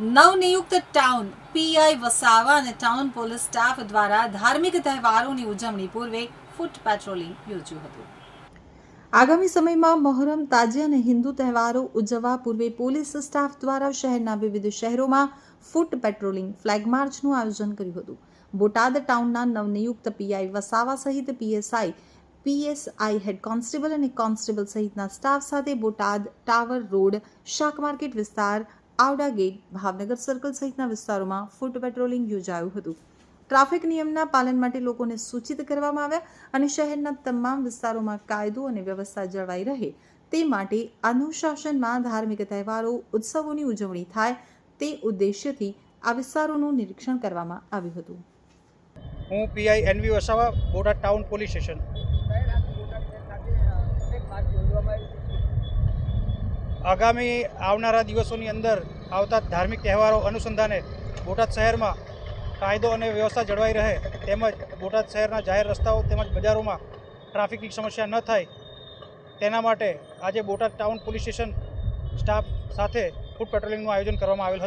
નવનિયુક્ત town PI Vasava અને town police staff દ્વારા ધાર્મિક તહેવારોની ઉજવણી પૂર્વે ફૂટ પેટ્રોલિંગ યોજ્યું હતું। આગામી સમયમાં મહોરમ, તાજિયા અને હિન્દુ તહેવારો ઉજવવા પૂર્વે પોલીસ સ્ટાફ દ્વારા શહેરના વિવિધ શહેરોમાં ફૂટ પેટ્રોલિંગ, ફ્લેગ માર્ચનું આયોજન કર્યું હતું। બોટાદ ટાઉનના નવનિયુક્ત પીઆઈ વસાવા સહિત પીએસઆઈ, પીએસઆઈ હેડ કોન્સ્ટેબલ અને કોન્સ્ટેબલ સહિતના સ્ટાફ સાથે બોટાદ ટાવર રોડ, શાક માર્કેટ વિસ્તાર, આવડા ગેટ, ભાવનગર સર્કલ સહિતના વિસ્તારોમાં ફૂટ પેટ્રોલિંગ યોજાયું હતું। ટ્રાફિક નિયમના પાલન માટે લોકોને સૂચિત કરવામાં આવ્યા અને શહેરના તમામ વિસ્તારોમાં કાયદો અને વ્યવસ્થા જળવાઈ રહે તે માટે અનુશાસનમાં ધાર્મિક તહેવારો, ઉત્સવોની ઉજવણી થાય તે ઉદ્દેશ્યથી આ વિસ્તારોનું નિરીક્ષણ કરવામાં આવ્યું હતું। હું PI NV Vasava, Botad town police station. આગામી આવનારા દિવસોની અંદર આવતા ધાર્મિક તહેવારો અનુસંધાને બોટાદ શહેરમાં કાયદો અને વ્યવસ્થા જળવાઈ રહે તેમજ બોટાદ શહેરના જાહેર રસ્તાઓ તેમજ બજારોમાં ટ્રાફિકની સમસ્યા ન થાય તેના માટે આજે Botad town police station staff સાથે ફૂટ પેટ્રોલિંગનું આયોજન કરવામાં આવેલ હતું।